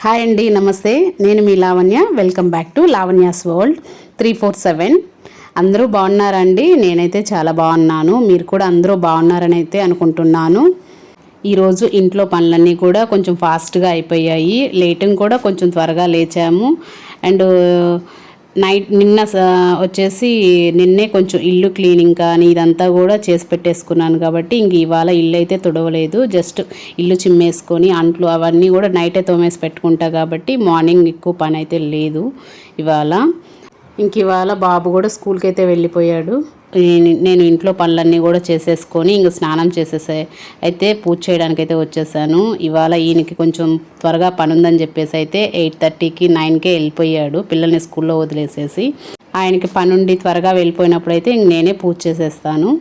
Hi అండి, నమస్తే. నేను మీ Lavanya. Welcome back to Lavanya's world 347. అందరూ బాగున్నారండి? నేనైతే చాలా బాగున్నాను. మీరు కూడా అందరూ బాగున్నారని అయితే అనుకుంటున్నాను. ఈరోజు ఇంట్లో పనులన్నీ కూడా కొంచెం ఫాస్ట్గా అయిపోయాయి. లేటింగ్ కూడా కొంచెం త్వరగా లేచాము. అండ్ నిన్న వచ్చేసి నిన్నే కొంచెం ఇల్లు క్లీనింగ్ కానీ ఇదంతా కూడా చేసి పెట్టేసుకున్నాను కాబట్టి ఇంక ఇవాళ ఇల్లు అయితే తుడవలేదు. జస్ట్ ఇల్లు చిమ్మేసుకొని అంట్లు అవన్నీ కూడా నైటే తోమేసి పెట్టుకుంటా కాబట్టి మార్నింగ్ ఎక్కువ పని అయితే లేదు ఇవాళ. ఇంక ఇవాళ బాబు కూడా స్కూల్కి అయితే వెళ్ళిపోయాడు. నేను ఇంట్లో పనులన్నీ కూడా చేసేసుకొని ఇంక స్నానం చేసేసే అయితే పూజ చేయడానికి అయితే వచ్చేసాను. ఇవాళ ఈయనకి కొంచెం త్వరగా పని ఉందని చెప్పేసి అయితే 8:30కి 9కే వెళ్ళిపోయాడు. పిల్లల్ని స్కూల్లో వదిలేసేసి ఆయనకి పని ఉండి త్వరగా వెళ్ళిపోయినప్పుడు అయితే ఇంక నేనే పూజ చేసేస్తాను.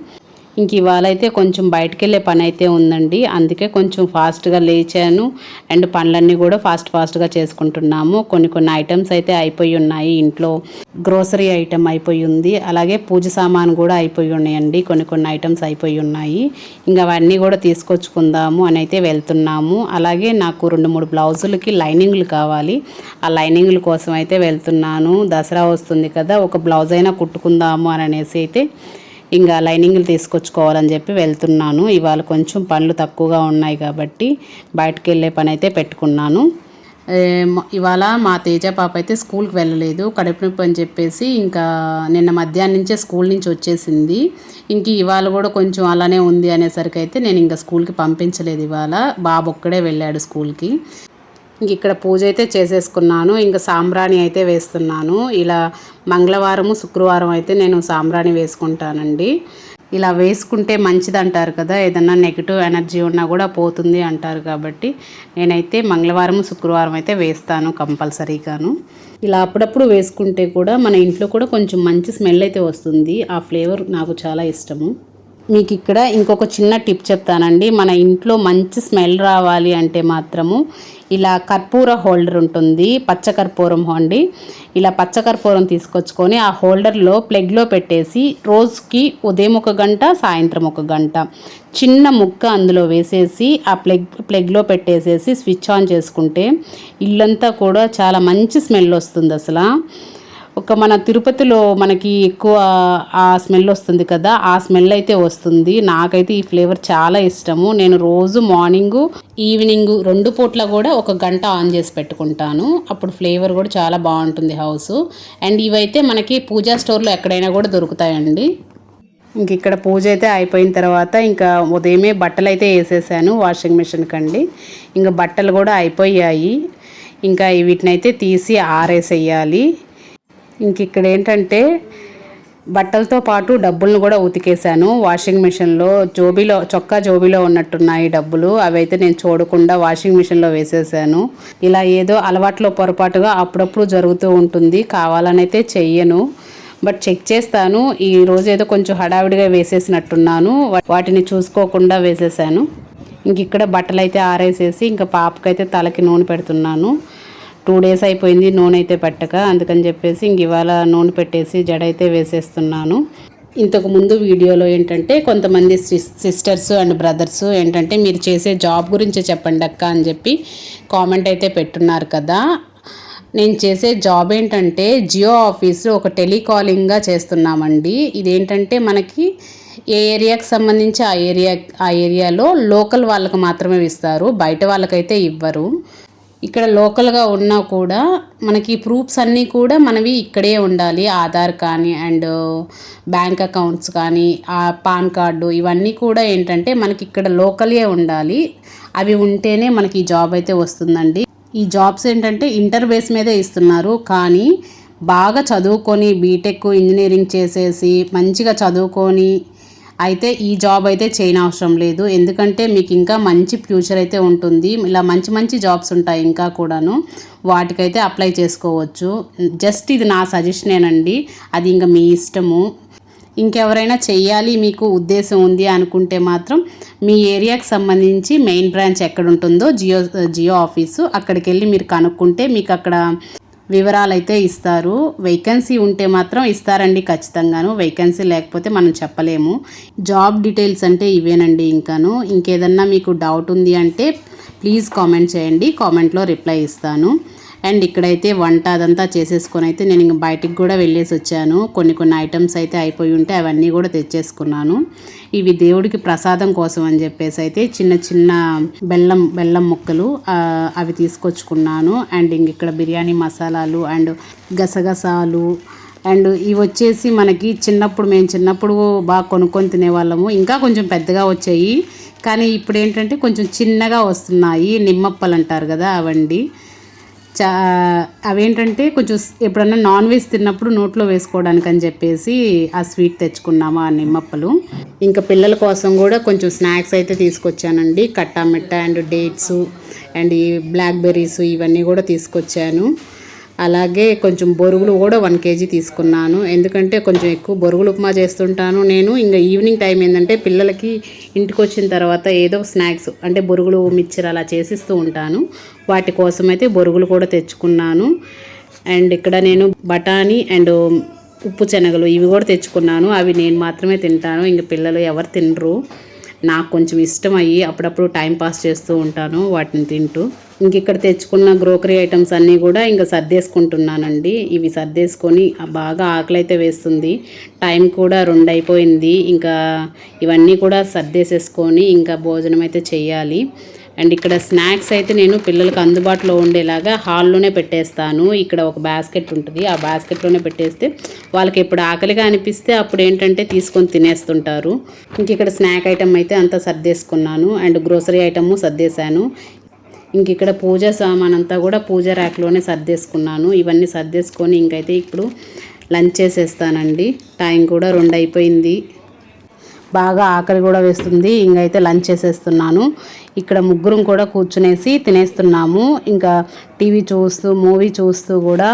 ఇంక ఇవాళ అయితే కొంచెం బయటకు వెళ్ళే పని అయితే ఉందండి. అందుకే కొంచెం ఫాస్ట్గా లేచాను. అండ్ పనులన్నీ కూడా ఫాస్ట్గా చేసుకుంటున్నాము. కొన్ని ఐటమ్స్ అయితే అయిపోయి ఉన్నాయి. ఇంట్లో గ్రోసరీ ఐటమ్ అయిపోయి ఉంది. అలాగే పూజ సామాను కూడా అయిపోయి ఉన్నాయండి. కొన్ని ఐటమ్స్ అయిపోయి ఉన్నాయి. ఇంకా అవన్నీ కూడా తీసుకొచ్చుకుందాము అని అయితే వెళ్తున్నాము. అలాగే నాకు 2-3 బ్లౌజులకి లైనింగ్లు కావాలి. ఆ లైనింగ్ల కోసం అయితే వెళ్తున్నాను. దసరా వస్తుంది కదా, ఒక బ్లౌజ్ అయినా కుట్టుకుందాము అని అనేసి అయితే ఇంకా లైనింగ్లు తీసుకొచ్చుకోవాలని చెప్పి వెళ్తున్నాను. ఇవాళ కొంచెం పనులు తక్కువగా ఉన్నాయి కాబట్టి బయటకు వెళ్ళే పని అయితే పెట్టుకున్నాను. ఇవాళ మా తేజ పాప అయితే స్కూల్కి వెళ్ళలేదు, కడుపు నొప్పి అని చెప్పేసి ఇంకా నిన్న మధ్యాహ్నం నుంచే స్కూల్ నుంచి వచ్చేసింది. ఇంక ఇవాళ కూడా కొంచెం అలానే ఉంది అనేసరికి అయితే నేను ఇంకా స్కూల్కి పంపించలేదు. ఇవాళ బాబు ఒక్కడే వెళ్ళాడు స్కూల్కి. ఇంక ఇక్కడ పూజ అయితే చేసేసుకున్నాను. ఇంకా సాంబ్రాణి అయితే వేస్తున్నాను. ఇలా మంగళవారము శుక్రవారం అయితే నేను సాంబ్రాణి వేసుకుంటానండి. ఇలా వేసుకుంటే మంచిది అంటారు కదా, ఏదన్నా నెగిటివ్ ఎనర్జీ ఉన్నా కూడా పోతుంది అంటారు కాబట్టి నేనైతే మంగళవారం శుక్రవారం అయితే వేస్తాను కంపల్సరీగాను. ఇలా అప్పుడప్పుడు వేసుకుంటే కూడా మన ఇంట్లో కూడా కొంచెం మంచి స్మెల్ అయితే వస్తుంది. ఆ ఫ్లేవర్ నాకు చాలా ఇష్టము. మీకు ఇక్కడ ఇంకొక చిన్న టిప్ చెప్తానండి. మన ఇంట్లో మంచి స్మెల్ రావాలి అంటే మాత్రము ఇలా కర్పూర హోల్డర్ ఉంటుంది, పచ్చకర్పూరం అండి. ఇలా పచ్చకర్పూరం తీసుకొచ్చుకొని ఆ హోల్డర్లో ప్లగ్లో పెట్టేసి రోజుకి ఉదయం 1 గంట, సాయంత్రం 1 గంట చిన్న ముక్క అందులో వేసేసి ఆ ప్లగ్లో పెట్టేసేసి స్విచ్ ఆన్ చేసుకుంటే ఇల్లంతా కూడా చాలా మంచి స్మెల్ వస్తుంది. అసలు మన తిరుపతిలో మనకి ఎక్కువ ఆ స్మెల్ వస్తుంది కదా, ఆ స్మెల్ అయితే వస్తుంది. నాకైతే ఈ ఫ్లేవర్ చాలా ఇష్టము. నేను రోజు మార్నింగు ఈవినింగ్ 2 పూట్ల కూడా 1 గంట ఆన్ చేసి పెట్టుకుంటాను. అప్పుడు ఫ్లేవర్ కూడా చాలా బాగుంటుంది హౌస్. అండ్ ఇవైతే మనకి పూజా స్టోర్లో ఎక్కడైనా కూడా దొరుకుతాయండి. ఇంక ఇక్కడ పూజ అయితే అయిపోయిన తర్వాత ఇంకా ఉదయమే బట్టలు అయితే వేసేసాను వాషింగ్ మిషన్ కండి. ఇంకా బట్టలు కూడా అయిపోయాయి. ఇంకా వీటిని అయితే తీసి ఆరేసేయాలి. ఇంక ఇక్కడ ఏంటంటే బట్టలతో పాటు డబ్బులను కూడా ఉతికేసాను వాషింగ్ మిషన్లో. చొక్కా జోబీలో ఉన్నట్టున్నాయి డబ్బులు. అవైతే నేను చూడకుండా వాషింగ్ మిషన్లో వేసేసాను. ఇలా ఏదో అలవాట్లో పొరపాటుగా అప్పుడప్పుడు జరుగుతూ ఉంటుంది, కావాలనైతే చెయ్యను. బట్ చెక్ చేస్తాను. ఈ రోజు ఏదో కొంచెం హడావిడిగా వేసేసినట్టున్నాను, వాటిని చూసుకోకుండా వేసేసాను. ఇంక ఇక్కడ బట్టలు అయితే ఆరేసేసి ఇంకా పాపకైతే తలకి నూనె పెడుతున్నాను. 2 డేస్ అయిపోయింది నూనె అయితే పెట్టక, అందుకని చెప్పేసి ఇంక ఇవాళ నూనె పెట్టేసి జడ అయితే వేసేస్తున్నాను. ఇంతకుముందు వీడియోలో ఏంటంటే కొంతమంది సిస్టర్స్ అండ్ బ్రదర్స్ ఏంటంటే మీరు చేసే జాబ్ గురించి చెప్పండి అక్క అని చెప్పి కామెంట్ అయితే పెట్టున్నారు కదా. నేను చేసే జాబ్ ఏంటంటే జియో ఆఫీస్లో ఒక టెలికాలింగ్గా చేస్తున్నామండి. ఇదేంటంటే మనకి ఏ ఏరియాకి సంబంధించి ఆ ఏరియాలో లోకల్ వాళ్ళకు మాత్రమే ఇస్తారు, బయట వాళ్ళకైతే ఇవ్వరు. ఇక్కడ లోకల్గా ఉన్నా కూడా మనకి ప్రూఫ్స్ అన్నీ కూడా మనవి ఇక్కడే ఉండాలి. ఆధార్ కానీ అండ్ బ్యాంక్ అకౌంట్స్ కానీ ఆ పాన్ కార్డు ఇవన్నీ కూడా ఏంటంటే మనకి ఇక్కడ లోకలే ఉండాలి. అవి ఉంటేనే మనకి ఈ జాబ్ అయితే వస్తుందండి. ఈ జాబ్స్ ఏంటంటే ఇంటర్ బేస్ మీదే ఇస్తున్నారు, కానీ బాగా చదువుకొని బీటెక్ ఇంజనీరింగ్ చేసేసి మంచిగా చదువుకొని అయితే ఈ జాబ్ అయితే చేయనవసరం లేదు. ఎందుకంటే మీకు ఇంకా మంచి ఫ్యూచర్ అయితే ఉంటుంది. ఇలా మంచి జాబ్స్ ఉంటాయి ఇంకా కూడాను, వాటికైతే అప్లై చేసుకోవచ్చు. జస్ట్ ఇది నా సజెషనేనండి, అది ఇంకా మీ ఇష్టము. ఇంకెవరైనా చెయ్యాలి మీకు ఉద్దేశం ఉంది అనుకుంటే మాత్రం మీ ఏరియాకి సంబంధించి మెయిన్ బ్రాంచ్ ఎక్కడ ఉంటుందో జియో ఆఫీసు అక్కడికి వెళ్ళి మీరు కనుక్కుంటే మీకు అక్కడ వివరాలు అయితే ఇస్తారు. వేకెన్సీ ఉంటే మాత్రం ఇస్తారండి ఖచ్చితంగాను. వేకెన్సీ లేకపోతే మనం చెప్పలేము. జాబ్ డీటెయిల్స్ అంటే ఇవేనండి. ఇంకేదన్నా మీకు డౌట్ ఉంది అంటే ప్లీజ్ కామెంట్ చేయండి, కామెంట్లో రిప్లై ఇస్తాను. అండ్ ఇక్కడైతే వంట అదంతా చేసేసుకొని అయితే నేను ఇంక బయటికి కూడా వెళ్ళేసి వచ్చాను. కొన్ని ఐటమ్స్ అయితే అయిపోయి ఉంటే అవన్నీ కూడా తెచ్చేసుకున్నాను. ఇవి దేవుడికి ప్రసాదం కోసం అని చెప్పేసి అయితే చిన్న బెల్లం ముక్కలు అవి తీసుకొచ్చుకున్నాను. అండ్ ఇంక ఇక్కడ బిర్యానీ మసాలాలు అండ్ గసగసాలు అండ్ ఇవి వచ్చేసి మనకి మేము చిన్నప్పుడు బాగా కొనుక్కొని తినేవాళ్ళము. ఇంకా కొంచెం పెద్దగా వచ్చాయి, కానీ ఇప్పుడు ఏంటంటే కొంచెం చిన్నగా వస్తున్నాయి. నిమ్మప్పలు అంటారు కదా అవండి. అవేంటంటే కొంచెం ఎప్పుడన్నా నాన్ వెజ్ తిన్నప్పుడు నోట్లో వేసుకోవడానికి అని చెప్పేసి ఆ స్వీట్ తెచ్చుకున్నాము, ఆ నిమ్మప్పలు. ఇంకా పిల్లల కోసం కూడా కొంచెం స్నాక్స్ అయితే తీసుకొచ్చానండి. కట్టా మిట్ట అండ్ డేట్స్ అండ్ ఈ బ్లాక్బెర్రీస్ ఇవన్నీ కూడా తీసుకొచ్చాను. అలాగే కొంచెం బొరుగులు కూడా 1 kg తీసుకున్నాను. ఎందుకంటే కొంచెం ఎక్కువ బొరుగులు ఉప్మా చేస్తుంటాను నేను. ఇంకా ఈవినింగ్ టైం ఏంటంటే పిల్లలకి ఇంటికి వచ్చిన తర్వాత ఏదో స్నాక్స్ అంటే బొరుగులు మిక్చర్ అలా చేసిస్తూ ఉంటాను. వాటి కోసం అయితే బొరుగులు కూడా తెచ్చుకున్నాను. అండ్ ఇక్కడ నేను బఠానీ అండ్ ఉప్పు శనగలు ఇవి కూడా తెచ్చుకున్నాను. అవి నేను మాత్రమే తింటాను, ఇంక పిల్లలు ఎవరు తినరు. నాకు కొంచెం ఇష్టం అయ్యి అప్పుడప్పుడు టైం పాస్ చేస్తూ ఉంటాను వాటిని తింటూ. ఇంక ఇక్కడ తెచ్చుకున్న గ్రోకరీ ఐటమ్స్ అన్నీ కూడా ఇంకా సర్దేసుకుంటున్నానండి. ఇవి సర్దేసుకొని బాగా ఆకలి అయితే వేస్తుంది. టైం కూడా 2 అయిపోయింది. ఇంకా ఇవన్నీ కూడా సర్దేసేసుకొని ఇంకా భోజనం అయితే చెయ్యాలి. అండ్ ఇక్కడ స్నాక్స్ అయితే నేను పిల్లలకు అందుబాటులో ఉండేలాగా హాల్లోనే పెట్టేస్తాను. ఇక్కడ ఒక బాస్కెట్ ఉంటుంది, ఆ బాస్కెట్లోనే పెట్టేస్తే వాళ్ళకి ఎప్పుడు ఆకలిగా అనిపిస్తే అప్పుడు ఏంటంటే తీసుకొని తినేస్తుంటారు. ఇంక ఇక్కడ స్నాక్ ఐటమ్ అయితే అంతా సర్దేసుకున్నాను. అండ్ గ్రోసరీ ఐటమ్ సర్దేశాను. ఇంక ఇక్కడ పూజ సామాన్ అంతా కూడా పూజ ర్యాక్లోనే సర్దేసుకున్నాను. ఇవన్నీ సర్దేసుకొని ఇంకైతే ఇప్పుడు లంచ్ చేసేస్తానండి. టైం కూడా 2 అయిపోయింది. బాగా ఆకలి కూడా వేస్తుంది. ఇంకైతే లంచ్ చేసేస్తున్నాను. ఇక్కడ ముగ్గురం కూడా కూర్చునేసి తినేస్తున్నాము. ఇంకా టీవీ చూస్తూ మూవీ చూస్తూ కూడా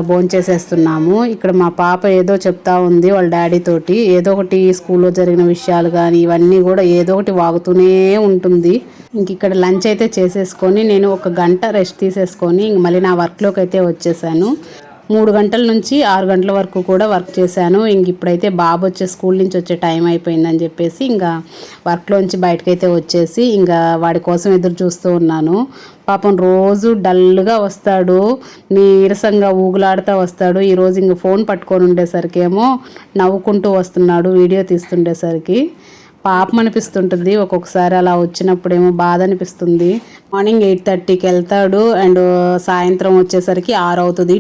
భోంచేసేస్తున్నాము. ఇక్కడ మా పాప ఏదో చెప్తా ఉంది వాళ్ళ డాడీ తోటి. ఏదో ఒకటి స్కూల్లో జరిగిన విషయాలు కానీ ఇవన్నీ కూడా ఏదో ఒకటి వాగుతూనే ఉంటుంది. ఇంక ఇక్కడ లంచ్ అయితే చేసేసుకొని నేను 1 గంట రెస్ట్ తీసేసుకొని ఇంక మళ్ళీ నా వర్క్లోకి అయితే వచ్చేసాను. 3 గంటల నుంచి 6 గంటల వరకు కూడా వర్క్ చేశాను. ఇంక ఇప్పుడైతే బాబు స్కూల్ నుంచి వచ్చే టైం అయిపోయిందని చెప్పేసి ఇంకా వర్క్లోంచి బయటకైతే వచ్చేసి ఇంకా వాడి కోసం ఎదురు చూస్తూ ఉన్నాను. పాపం రోజు డల్గా వస్తాడు, నీరసంగా ఊగులాడుతూ వస్తాడు. ఈరోజు ఇంక ఫోన్ పట్టుకొని ఉండేసరికి ఏమో నవ్వుకుంటూ వస్తున్నాడు వీడియో తీస్తుండేసరికి. పాపం అనిపిస్తుంటుంది ఒక్కొక్కసారి, అలా వచ్చినప్పుడేమో బాధ అనిపిస్తుంది. మార్నింగ్ 8:30కి వెళ్తాడు అండ్ సాయంత్రం వచ్చేసరికి 6 అవుతుంది.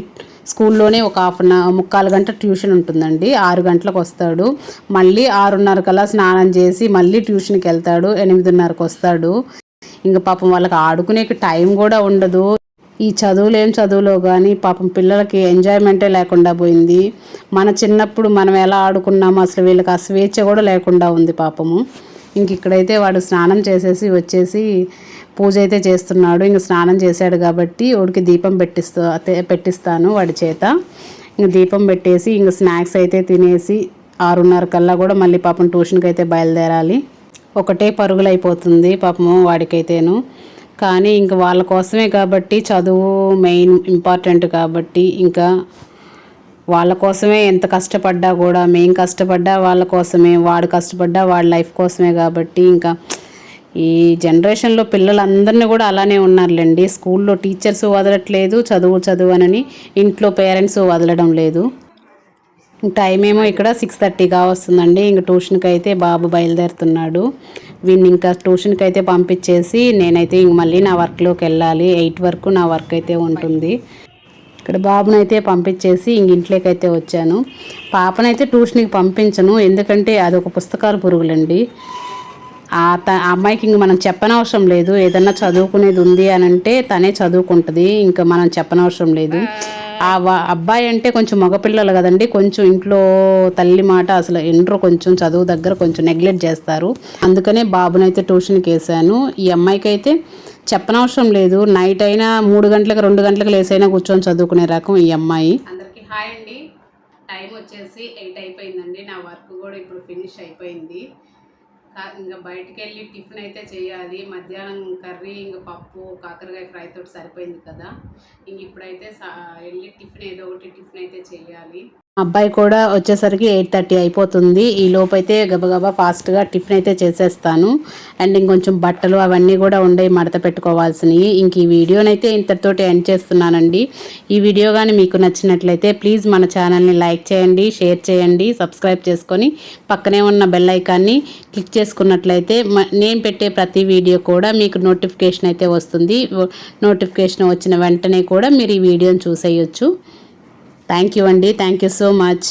స్కూల్లోనే ఒక 3/4 గంట ట్యూషన్ ఉంటుందండి. 6 గంటలకు వస్తాడు. మళ్ళీ 6:30 కల్లా స్నానం చేసి మళ్ళీ ట్యూషన్కి వెళ్తాడు. 8:30కి వస్తాడు. ఇంకా పాపం వాళ్ళకి ఆడుకునే టైం కూడా ఉండదు. ఈ చదువులో కానీ పాపం పిల్లలకి ఎంజాయ్మెంటే లేకుండా పోయింది. మన చిన్నప్పుడు మనం ఎలా ఆడుకున్నామో అసలు వీళ్ళకి ఆ స్వేచ్ఛ కూడా లేకుండా ఉంది పాపము. ఇంక ఇక్కడైతే వాడు స్నానం చేసేసి వచ్చేసి పూజ అయితే చేస్తున్నాడు. ఇంక స్నానం చేశాడు కాబట్టి వాడికి దీపం పెట్టిస్తాను వాడి చేత. ఇంక దీపం పెట్టేసి ఇంక స్నాక్స్ అయితే తినేసి 6:30 కల్లా కూడా మళ్ళీ పాపం ట్యూషన్కి అయితే బయలుదేరాలి. ఒకటే పరుగులు అయిపోతుంది పాపము వాడికైతేను. కానీ ఇంక వాళ్ళ కోసమే కాబట్టి, చదువు మెయిన్ ఇంపార్టెంట్ కాబట్టి ఇంకా వాళ్ళ కోసమే ఎంత కష్టపడ్డా కూడా, మేము కష్టపడ్డా వాళ్ళ కోసమే, వాడు కష్టపడ్డా వాళ్ళ లైఫ్ కోసమే కాబట్టి ఇంకా ఈ జనరేషన్లో పిల్లలందరినీ కూడా అలానే ఉన్నారులేండి. స్కూల్లో టీచర్స్ వదలట్లేదు చదువు అనని, ఇంట్లో పేరెంట్స్ వదలడం లేదు. టైం ఏమో ఇక్కడ 6:30గా వస్తుందండి. ఇంక ట్యూషన్కి అయితే బాబు బయలుదేరుతున్నాడు. వీడిని ఇంకా ట్యూషన్కి అయితే పంపించేసి నేనైతే ఇంక మళ్ళీ నా వర్క్లోకి వెళ్ళాలి. 8 వరకు నా వర్క్ అయితే ఉంటుంది. ఇక్కడ బాబునైతే పంపించేసి ఇంక ఇంట్లోకి అయితే వచ్చాను. పాపనైతే ట్యూషన్కి పంపించను, ఎందుకంటే అదొక పుస్తకాల పురుగులండి. ఆ అమ్మాయికి ఇంక మనం చెప్పనవసరం లేదు. ఏదన్నా చదువుకునేది ఉంది అని అంటే తనే చదువుకుంటుంది, ఇంకా మనం చెప్పనవసరం లేదు. ఆ అబ్బాయి అంటే కొంచెం మగపిల్లలు కదండి, కొంచెం ఇంట్లో తల్లి మాట అసలు ఎండ్రో, కొంచెం చదువు దగ్గర కొంచెం నెగ్లెక్ట్ చేస్తారు. అందుకనే బాబునైతే ట్యూషన్కి వేసాను. ఈ అమ్మాయికి అయితే చెప్పనవసరం లేదు. నైట్ అయినా 3 గంటలకు 2 గంటలకు లేసైనా కూర్చొని చదువుకునే రకం ఈ అమ్మాయి. అందరికీ హాయ్ అండి. టైం వచ్చేసి 8 అయిపోయిందండి. నా వర్క్ కూడా ఇప్పుడు ఫినిష్ అయిపోయింది. ఇంకా బయటికి వెళ్ళి టిఫిన్ అయితే చేయాలి. మధ్యాహ్నం కర్రీ ఇంకా పప్పు కాకరకాయ ఫ్రై తోటి సరిపోయింది కదా. ఇంక ఇప్పుడైతే వెళ్ళి టిఫిన్ ఏదో ఒకటి టిఫిన్ అయితే చేయాలి. అబ్బాయి కూడా వచ్చేసరికి 8:30 అయిపోతుంది. ఈ లోపు అయితే గబగబా ఫాస్ట్గా టిఫిన్ అయితే చేసేస్తాను. అండ్ ఇంకొంచెం బట్టలు అవన్నీ కూడా ఉండేవి మడత పెట్టుకోవాల్సినవి. ఇంక ఈ వీడియోనైతే ఇంతటితోటి ఎండ్ చేస్తున్నానండి. ఈ వీడియో కానీ మీకు నచ్చినట్లయితే ప్లీజ్ మన ఛానల్ని లైక్ చేయండి, షేర్ చేయండి, సబ్స్క్రైబ్ చేసుకొని పక్కనే ఉన్న బెల్ ఐకాన్ని క్లిక్ చేసుకున్నట్లయితే నేను పెట్టే ప్రతి వీడియో కూడా మీకు నోటిఫికేషన్ అయితే వస్తుంది. నోటిఫికేషన్ వచ్చిన వెంటనే కూడా మీరు ఈ వీడియోని చూసేయచ్చు. థ్యాంక్ యూ అండి. Thank you so much.